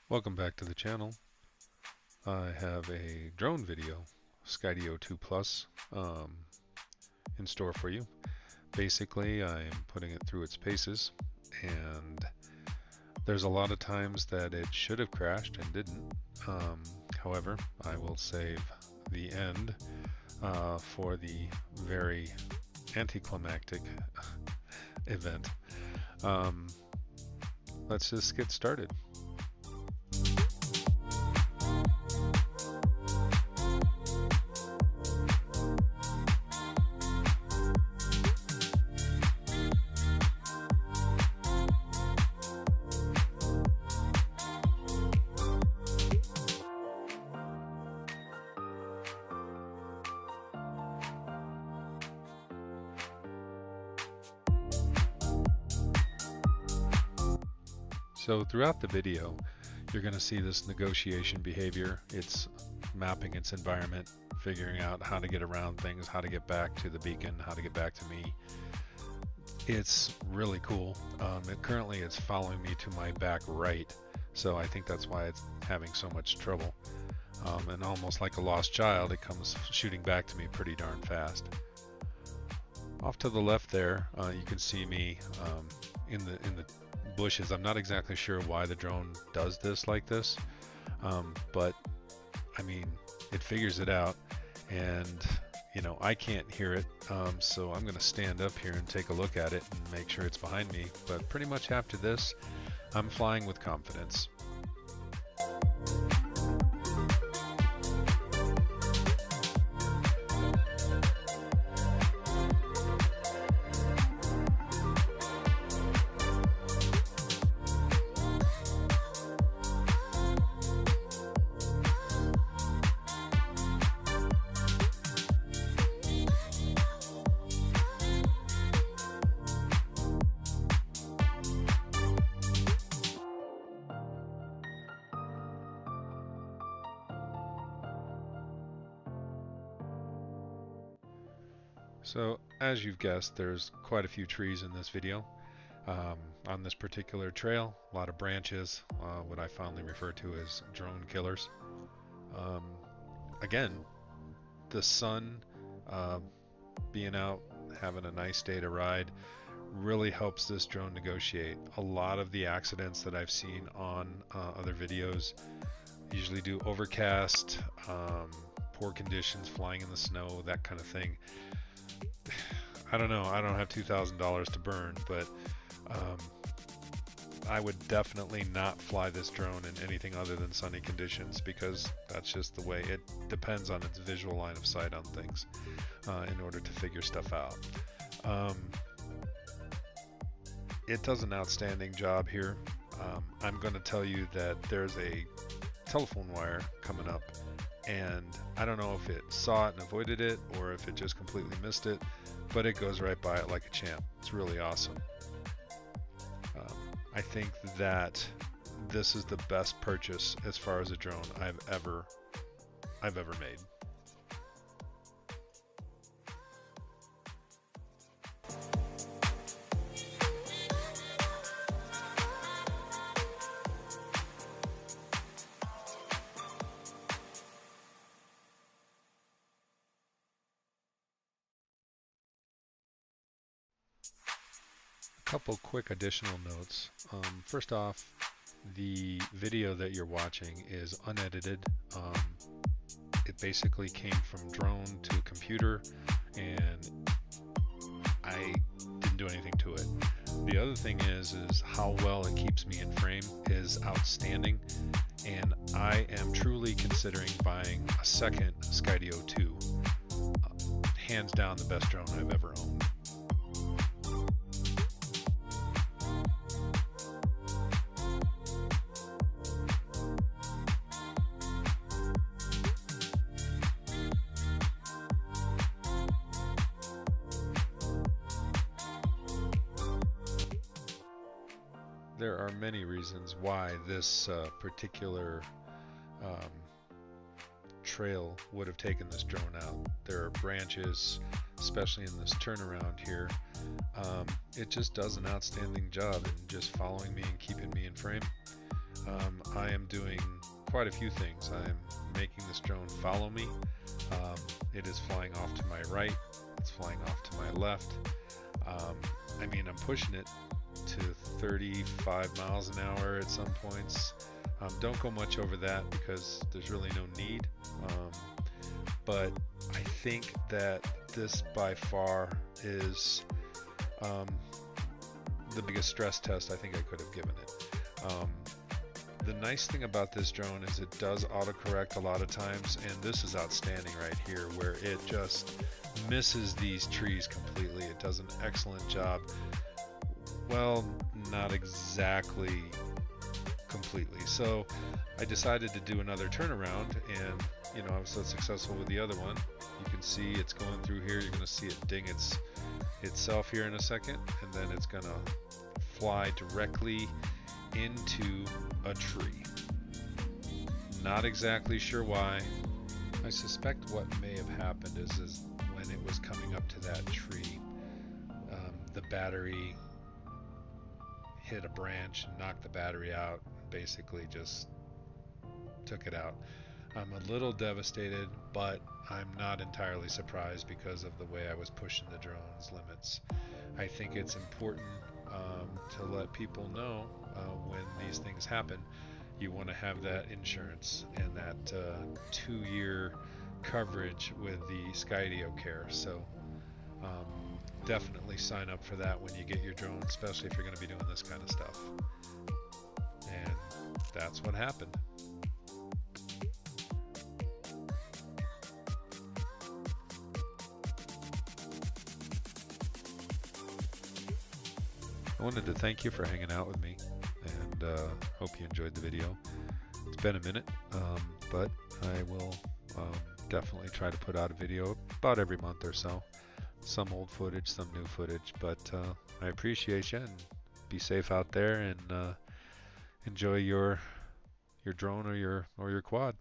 Welcome back to the channel. I have a drone video, Skydio 2 Plus, in store for you. Basically, I'm putting it through its paces, and there's a lot of times that it should have crashed and didn't. However, I will save the end for the very anticlimactic event. Let's just get started. So throughout the video, you're going to see this negotiation behavior. It's mapping its environment, figuring out how to get around things, how to get back to the beacon, how to get back to me. It's really cool. Currently it's following me to my back right, so I think that's why it's having so much trouble. And almost like a lost child, it comes shooting back to me pretty darn fast. Off to the left there, you can see me in the bushes. I'm not exactly sure why the drone does this like this, but I mean, it figures it out, and you know, I can't hear it, so I'm gonna stand up here and take a look at it and make sure it's behind me. But pretty much after this, I'm flying with confidence. So as you've guessed, there's quite a few trees in this video. On this particular trail, a lot of branches, what I fondly refer to as drone killers. Again, the sun, being out, having a nice day to ride, really helps this drone negotiate. A lot of the accidents that I've seen on other videos usually do overcast, poor conditions, flying in the snow, that kind of thing. I don't know, I don't have $2,000 to burn, but I would definitely not fly this drone in anything other than sunny conditions, because that's just the way it depends on its visual line of sight on things in order to figure stuff out. It does an outstanding job here. I'm going to tell you that there's a telephone wire coming up, and I don't know if it saw it and avoided it or if it just completely missed it, but it goes right by it like a champ. It's really awesome. I think that this is the best purchase as far as a drone I've ever made. Couple quick additional notes. First off, the video that you're watching is unedited. It basically came from drone to computer, and I didn't do anything to it. The other thing is how well it keeps me in frame is outstanding, and I am truly considering buying a second Skydio 2. Hands down the best drone I've ever owned. There are many reasons why this particular trail would have taken this drone out. There are branches, especially in this turnaround here. It just does an outstanding job in just following me and keeping me in frame. I am doing quite a few things. I'm making this drone follow me. Um, it is flying off to my right. It's flying off to my left. Um, I mean, I'm pushing it to 35 miles an hour at some points. Don't go much over that because there's really no need. Um, but I think that this by far is um, the biggest stress test I think I could have given it. The nice thing about this drone is it does autocorrect a lot of times, and this is outstanding right here where it just misses these trees completely. It does an excellent job. Well, not exactly completely. So I decided to do another turnaround, and you know, I was so successful with the other one. You can see it's going through here. You're going to see it ding itself here in a second, and then it's going to fly directly into a tree. Not exactly sure why. I suspect what may have happened is when it was coming up to that tree, the battery hit a branch and knocked the battery out, basically just took it out. I'm a little devastated, but I'm not entirely surprised because of the way I was pushing the drone's limits. I think it's important to let people know when these things happen. You want to have that insurance and that 2-year coverage with the Skydio care. So definitely sign up for that when you get your drone, especially if you're going to be doing this kind of stuff. And that's what happened. I wanted to thank you for hanging out with me, and hope you enjoyed the video. It's been a minute, but I will definitely try to put out a video about every month or so. Some old footage, some new footage, but I appreciate you, and be safe out there, and enjoy your drone or your quad.